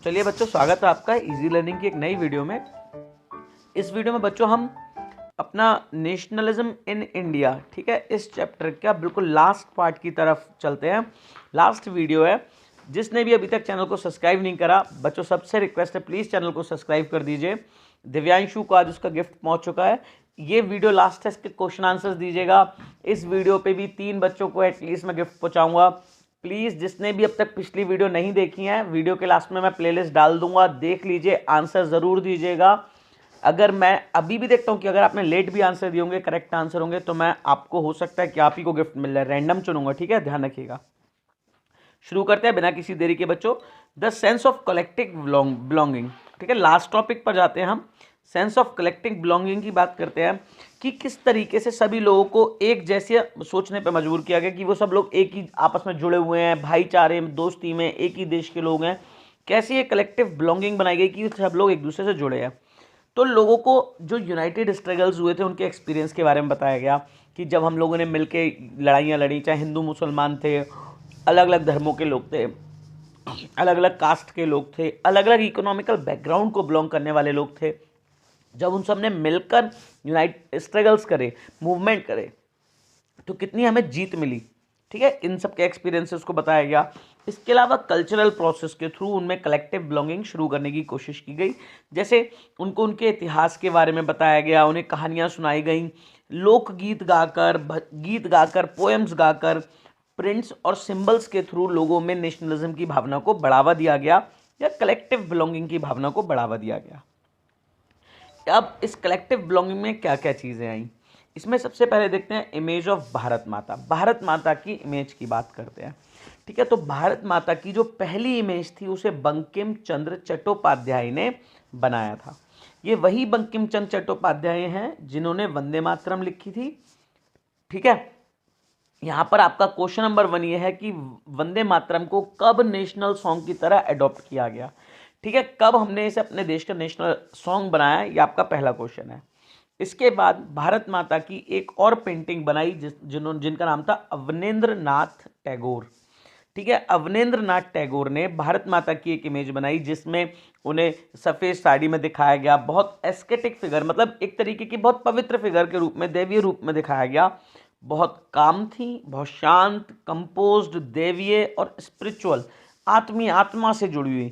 चलिए बच्चों, स्वागत है आपका इजी लर्निंग की एक नई वीडियो में। इस वीडियो में बच्चों हम अपना नेशनलिज्म इन इंडिया, ठीक है, इस चैप्टर का बिल्कुल लास्ट पार्ट की तरफ चलते हैं। लास्ट वीडियो है। जिसने भी अभी तक चैनल को सब्सक्राइब नहीं करा, बच्चों सबसे रिक्वेस्ट है प्लीज़ चैनल को सब्सक्राइब कर दीजिए। दिव्यांशु को आज उसका गिफ्ट पहुंच चुका है। ये वीडियो लास्ट है, इसके क्वेश्चन आंसर्स दीजिएगा। इस वीडियो पे भी 3 बच्चों को एटलीस्ट मैं गिफ्ट पहुंचाऊंगा। प्लीज़ जिसने भी अब तक पिछली वीडियो नहीं देखी है, वीडियो के लास्ट में मैं प्लेलिस्ट डाल दूंगा, देख लीजिए, आंसर ज़रूर दीजिएगा। अगर मैं अभी भी देखता हूं कि अगर आपने लेट भी आंसर दिए होंगे, करेक्ट आंसर होंगे, तो मैं आपको हो सकता है कि आप ही को गिफ्ट मिल जाए। रैंडम चुनूंगा, ठीक है, ध्यान रखिएगा। शुरू करते हैं बिना किसी देरी के बच्चों। The sense of collective belonging, ठीक है, लास्ट टॉपिक पर जाते हैं हम। सेंस ऑफ कलेक्टिव बिलोंगिंग की बात करते हैं कि किस तरीके से सभी लोगों को एक जैसे सोचने पर मजबूर किया गया कि वो सब लोग एक ही आपस में जुड़े हुए हैं, भाईचारे में, दोस्ती में, एक ही देश के लोग हैं। कैसे ये कलेक्टिव बिलोंगिंग बनाई गई कि सब लोग एक दूसरे से जुड़े हैं। तो लोगों को जो यूनाइटेड स्ट्रगल्स हुए थे उनके एक्सपीरियंस के बारे में बताया गया कि जब हम लोगों ने मिलके लड़ाइयाँ लड़ी, चाहे हिंदू मुसलमान थे, अलग अलग धर्मों के लोग थे, अलग अलग कास्ट के लोग थे, अलग अलग इकोनॉमिकल बैकग्राउंड को बिलोंग करने वाले लोग थे, जब उन सब ने मिलकर स्ट्रगल्स करे, मूवमेंट करे, तो कितनी हमें जीत मिली। ठीक है, इन सब के एक्सपीरियंसेस को बताया गया। इसके अलावा कल्चरल प्रोसेस के थ्रू उनमें कलेक्टिव बिलोंगिंग शुरू करने की कोशिश की गई। जैसे उनको उनके इतिहास के बारे में बताया गया, उन्हें कहानियाँ सुनाई गई, लोकगीत गाकर, गीत गाकर, पोएम्स गाकर, प्रिंट्स और सिंबल्स के थ्रू लोगों में नेशनलिज्म की भावना को बढ़ावा दिया गया या कलेक्टिव बिलोंगिंग की भावना को बढ़ावा दिया गया। अब इस कलेक्टिव बिलोंगिंग में क्या क्या चीज़ें आई, इसमें सबसे पहले देखते हैं इमेज ऑफ भारत माता। भारत माता की इमेज की बात करते हैं, ठीक है। तो भारत माता की जो पहली इमेज थी उसे बंकिम चंद्र चट्टोपाध्याय ने बनाया था। ये वही बंकिम चंद्र चट्टोपाध्याय हैं जिन्होंने वंदे मातरम लिखी थी, ठीक है। यहाँ पर आपका क्वेश्चन नंबर 1 ये है कि वंदे मातरम को कब नेशनल सॉन्ग की तरह अडॉप्ट किया गया, ठीक है, कब हमने इसे अपने देश का नेशनल सॉन्ग बनाया, ये आपका पहला क्वेश्चन है। इसके बाद भारत माता की एक और पेंटिंग बनाई जिनका नाम था अवनेंद्र नाथ टैगोर, ठीक है। अवनेंद्र नाथ टैगोर ने भारत माता की एक इमेज बनाई जिसमें उन्हें सफ़ेद साड़ी में दिखाया गया, बहुत एस्केटिक फिगर, मतलब एक तरीके की बहुत पवित्र फिगर के रूप में, दैवीय रूप में दिखाया गया। बहुत काम थी, बहुत शांत, कंपोज्ड, दैवीय और स्पिरिचुअल, आत्मा से जुड़ी हुई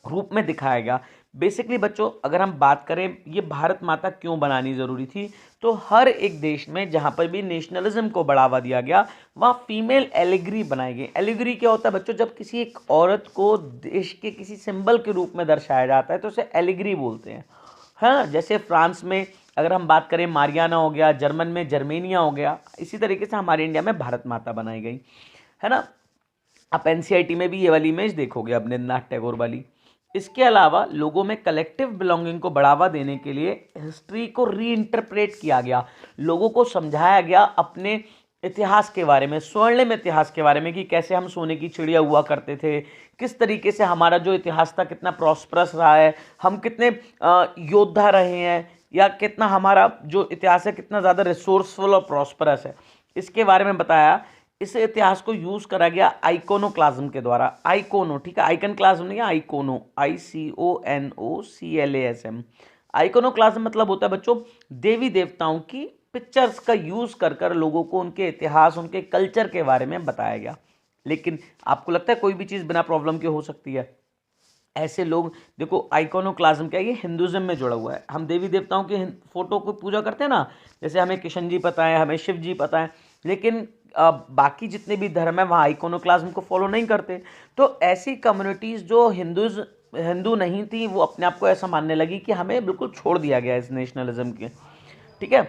रूप में दिखाया गया। बेसिकली बच्चों अगर हम बात करें ये भारत माता क्यों बनानी ज़रूरी थी, तो हर एक देश में जहाँ पर भी नेशनलिज्म को बढ़ावा दिया गया वहाँ फीमेल एलिगरी बनाई गई। एलिगरी क्या होता है बच्चों, जब किसी एक औरत को देश के किसी सिंबल के रूप में दर्शाया जाता है तो उसे एलिगरी बोलते हैं। हाँ, जैसे फ्रांस में अगर हम बात करें मारियाना हो गया, जर्मन में जर्मेनिया हो गया, इसी तरीके से हमारे इंडिया में भारत माता बनाई गई है ना। आप एनसीईआरटी में भी ये वाली इमेज देखोगे अवनींद्र नाथ टैगोर वाली। इसके अलावा लोगों में कलेक्टिव बिलोंगिंग को बढ़ावा देने के लिए हिस्ट्री को रीइंटरप्रेट किया गया, लोगों को समझाया गया अपने इतिहास के बारे में, स्वर्णिम इतिहास के बारे में कि कैसे हम सोने की चिड़िया हुआ करते थे, किस तरीके से हमारा जो इतिहास था कितना प्रॉस्परस रहा है, हम कितने योद्धा रहे हैं, या कितना हमारा जो इतिहास है कितना ज़्यादा रिसोर्सफुल और प्रॉस्परस है, इसके बारे में बताया। इस इतिहास को यूज़ करा गया आइकोनोक्लाज्म के द्वारा। आइकोनो, ठीक है, आइकन क्लाज्म नहीं है, आइकोनो, ICONOCLASM। आइकोनोक्लाज्म मतलब होता है बच्चों देवी देवताओं की पिक्चर्स का यूज़ कर कर लोगों को उनके इतिहास, उनके कल्चर के बारे में बताया गया। लेकिन आपको लगता है कोई भी चीज़ बिना प्रॉब्लम के हो सकती है? ऐसे लोग देखो, आइकोनोक्लाज्म क्या है, ये हिंदुज़म में जुड़ा हुआ है। हम देवी देवताओं के फोटो को पूजा करते हैं ना, जैसे हमें किशन जी पता है, हमें शिव जी पता है, लेकिन बाकी जितने भी धर्म है वहाँ आइकोनोक्लाज्म को फॉलो नहीं करते। तो ऐसी कम्युनिटीज़ जो हिंदू नहीं थी वो अपने आप को ऐसा मानने लगी कि हमें बिल्कुल छोड़ दिया गया इस नेशनलिज्म के, ठीक है।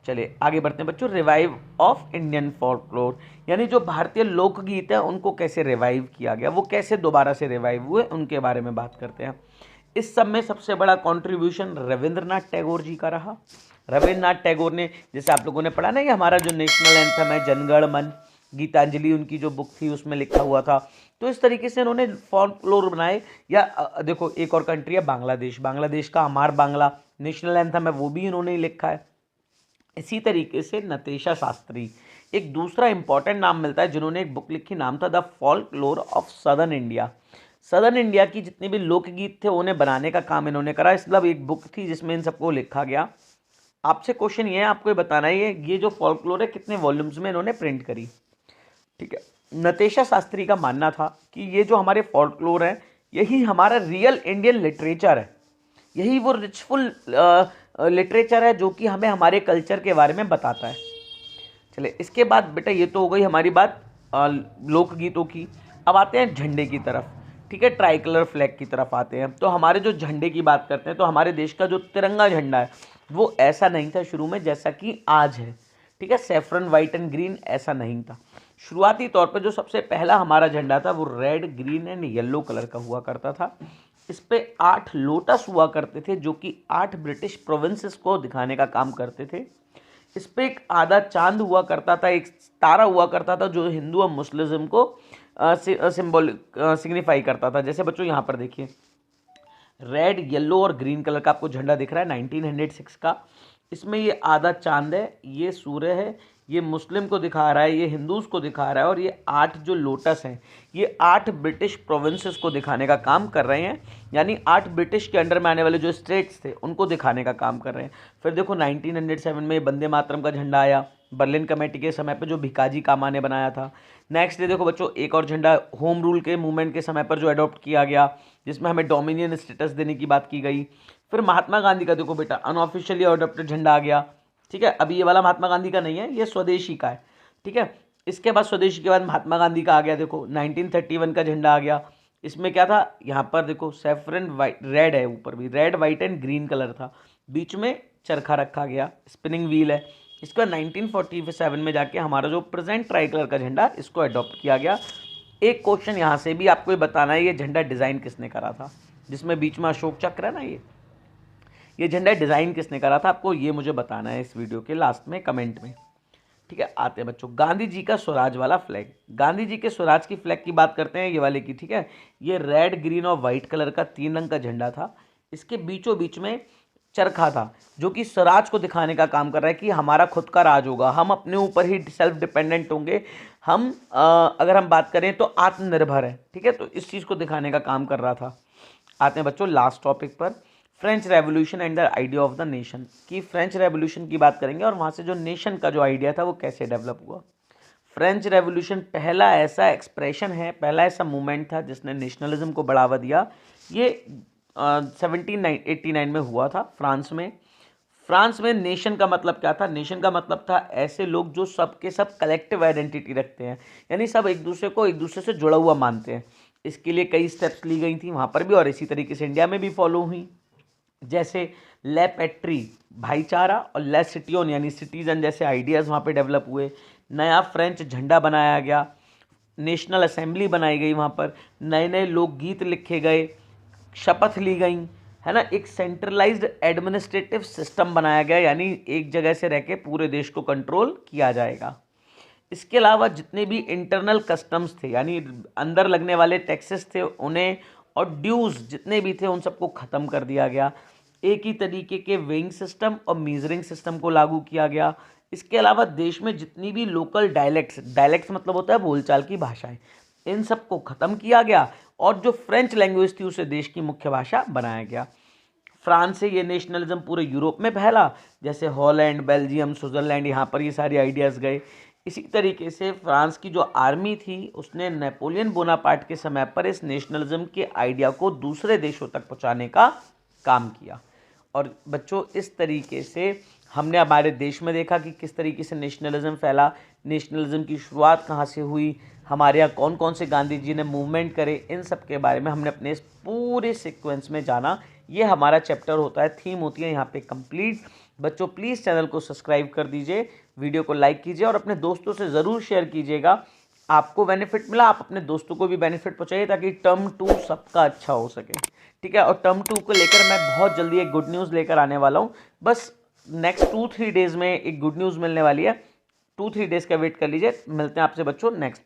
चलिए आगे बढ़ते हैं बच्चों। रिवाइव ऑफ इंडियन फोल्कलोर, यानी जो भारतीय लोकगीत है उनको कैसे रिवाइव किया गया, वो कैसे दोबारा से रिवाइव हुए, उनके बारे में बात करते हैं। इस सब में सबसे बड़ा कंट्रीब्यूशन रविंद्रनाथ टैगोर जी का रहा। रविंद्रनाथ टैगोर ने, जैसे आप लोगों ने पढ़ा ना, कि हमारा जो नेशनल एंथम है जनगण मन, गीतांजलि उनकी जो बुक थी उसमें लिखा हुआ था। तो इस तरीके से उन्होंने फोल्कलोर बनाए। या देखो एक और कंट्री है बांग्लादेश, बांग्लादेश का अमार बांग्ला नेशनल एंथम है, वो भी इन्होंने ही लिखा है। इसी तरीके से नतेशा शास्त्री, एक दूसरा इंपॉर्टेंट नाम मिलता है जिन्होंने एक बुक लिखी, नाम था the folklore of southern India. Southern India की जितनी भी लोकगीत थे उन्हें बनाने का काम इन्होंने करा। इस मतलब एक बुक थी जिसमें इन सबको लिखा गया। आपसे क्वेश्चन ये है, आपको ये बताना है ये जो फॉल्कलोर है कितने वॉल्यूम्स में इन्होंने प्रिंट करी। ठीक है, नतेशा शास्त्री का मानना था कि ये जो हमारे फॉल्कलोर है यही हमारा रियल इंडियन लिटरेचर है, यही वो रिचफुल लिटरेचर है जो कि हमें हमारे कल्चर के बारे में बताता है। चले, इसके बाद बेटा ये तो हो गई हमारी बात लोकगीतों की। अब आते हैं झंडे की तरफ। ठीक है, ट्राई कलर फ्लैग की तरफ आते हैं। तो हमारे जो झंडे की बात करते हैं तो हमारे देश का जो तिरंगा झंडा है वो ऐसा नहीं था शुरू में जैसा कि आज है। ठीक है, सैफरन वाइट एंड ग्रीन ऐसा नहीं था। शुरुआती तौर पर जो सबसे पहला हमारा झंडा था वो red green and yellow colour का हुआ करता था। इस पे 8 लोटस हुआ करते थे जो कि 8 ब्रिटिश प्रोविंसेस को दिखाने का काम करते थे। इस पे एक आधा चांद हुआ करता था, एक तारा हुआ करता था जो हिंदू और मुस्लिम को सिंबॉलिक सिग्निफाई करता था। जैसे बच्चों यहाँ पर देखिए, रेड येलो और ग्रीन कलर का आपको झंडा दिख रहा है 1906 का। इसमें ये आधा चांद है, ये सूर्य है, ये मुस्लिम को दिखा रहा है, ये हिंदूज को दिखा रहा है, और ये 8 जो लोटस हैं ये 8 ब्रिटिश प्रोविंसेस को दिखाने का काम कर रहे हैं। यानी 8 ब्रिटिश के अंडर में आने वाले जो स्टेट्स थे उनको दिखाने का काम कर रहे हैं। फिर देखो 1907 में वंदे मातरम का झंडा आया, बर्लिन कमेटी के समय पर जो भिकाजी कामा ने बनाया था। नेक्स्ट डे देखो बच्चों एक और झंडा होम रूल के मूवमेंट के समय पर जो अडॉप्ट किया गया, जिसमें हमें डोमिनियन स्टेटस देने की बात की गई। फिर महात्मा गांधी का देखो बेटा अनऑफिशियली अडॉप्टेड झंडा आ गया। ठीक है, अभी ये वाला महात्मा गांधी का नहीं है, ये स्वदेशी का है। ठीक है, इसके बाद स्वदेशी के बाद महात्मा गांधी का आ गया। देखो 1931 का झंडा आ गया। इसमें क्या था, यहाँ पर देखो सैफरन वाइट रेड है, ऊपर भी red white and green colour था, बीच में चरखा रखा गया, स्पिनिंग व्हील है। इसके बाद 1947 में जाके हमारा जो प्रेजेंट ट्राई कलर का झंडा इसको अडॉप्ट किया गया। एक क्वेश्चन यहाँ से भी आपको ये बताना है, ये झंडा डिज़ाइन किसने करा था, जिसमें बीच में अशोक चक्र है ना, ये झंडा डिज़ाइन किसने करा था, आपको ये मुझे बताना है इस वीडियो के लास्ट में कमेंट में। ठीक है, आते हैं बच्चों गांधी जी का स्वराज वाला फ्लैग। गांधी जी के स्वराज की फ्लैग की बात करते हैं, ये वाले की। ठीक है, ये रेड ग्रीन और वाइट कलर का 3 रंग का झंडा था। इसके बीचों बीच में चरखा था जो कि स्वराज को दिखाने का काम कर रहा है कि हमारा खुद का राज होगा, हम अपने ऊपर ही सेल्फ डिपेंडेंट होंगे, हम अगर हम बात करें तो आत्मनिर्भर है। ठीक है, तो इस चीज़ को दिखाने का काम कर रहा था। आते हैं बच्चों लास्ट टॉपिक पर, French revolution and the idea of the nation. कि फ्रेंच रेवोल्यूशन की बात करेंगे और वहाँ से जो नेशन का जो आइडिया था वो कैसे डेवलप हुआ। फ्रेंच रेवोल्यूशन पहला ऐसा एक्सप्रेशन है, पहला ऐसा मूवमेंट था जिसने नेशनलिज्म को बढ़ावा दिया। ये 1789 में हुआ था फ्रांस में। फ्रांस में नेशन का मतलब क्या था, नेशन का मतलब था ऐसे लोग जो सबके सब कलेक्टिव आइडेंटिटी रखते हैं, यानी सब एक दूसरे को एक दूसरे से जुड़ा हुआ मानते हैं। इसके लिए कई स्टेप्स ली गई थी वहाँ पर भी, और इसी तरीके से इंडिया में भी फॉलो हुई। जैसे ले पैट्री भाईचारा और ले सिटियोन यानी सिटीजन जैसे आइडियाज़ वहाँ पे डेवलप हुए। नया फ्रेंच झंडा बनाया गया, नेशनल असेंबली बनाई गई, वहाँ पर नए नए लोकगीत लिखे गए, शपथ ली गई, है ना। एक सेंट्रलाइज्ड एडमिनिस्ट्रेटिव सिस्टम बनाया गया, यानी एक जगह से रह के पूरे देश को कंट्रोल किया जाएगा। इसके अलावा जितने भी इंटरनल कस्टम्स थे यानी अंदर लगने वाले टैक्सेस थे उन्हें, और ड्यूज़ जितने भी थे उन सबको ख़त्म कर दिया गया। एक ही तरीके के वेइंग सिस्टम और मीजरिंग सिस्टम को लागू किया गया। इसके अलावा देश में जितनी भी लोकल डायलेक्ट्स मतलब होता है बोलचाल की भाषाएं, इन सबको ख़त्म किया गया, और जो फ्रेंच लैंग्वेज थी उसे देश की मुख्य भाषा बनाया गया। फ्रांस से ये नेशनलिज्म पूरे यूरोप में फैला, जैसे हॉलैंड, बेल्जियम, स्विट्ज़रलैंड, यहाँ पर ये सारे आइडियाज़ गए। इसी तरीके से फ्रांस की जो आर्मी थी उसने नेपोलियन बोनापार्ट के समय पर इस नेशनलिज्म के आइडिया को दूसरे देशों तक पहुंचाने का काम किया। और बच्चों इस तरीके से हमने हमारे देश में देखा कि किस तरीके से नेशनलिज्म फैला, नेशनलिज्म की शुरुआत कहाँ से हुई, हमारे यहाँ कौन कौन से गांधी जी ने मूवमेंट करे, इन सब के बारे में हमने अपने इस पूरे सीक्वेंस में जाना। ये हमारा चैप्टर होता है, थीम होती है यहाँ पे कंप्लीट। बच्चों प्लीज़ चैनल को सब्सक्राइब कर दीजिए, वीडियो को लाइक कीजिए और अपने दोस्तों से ज़रूर शेयर कीजिएगा। आपको बेनिफिट मिला, आप अपने दोस्तों को भी बेनिफिट पहुँचाइए ताकि टर्म 2 सबका अच्छा हो सके। ठीक है, और टर्म 2 को लेकर मैं बहुत जल्दी एक गुड न्यूज़ लेकर आने वाला हूँ। बस नेक्स्ट 2-3 डेज़ में एक गुड न्यूज़ मिलने वाली है, 2-3 डेज़ का वेट कर लीजिए। मिलते हैं आपसे बच्चों नेक्स्ट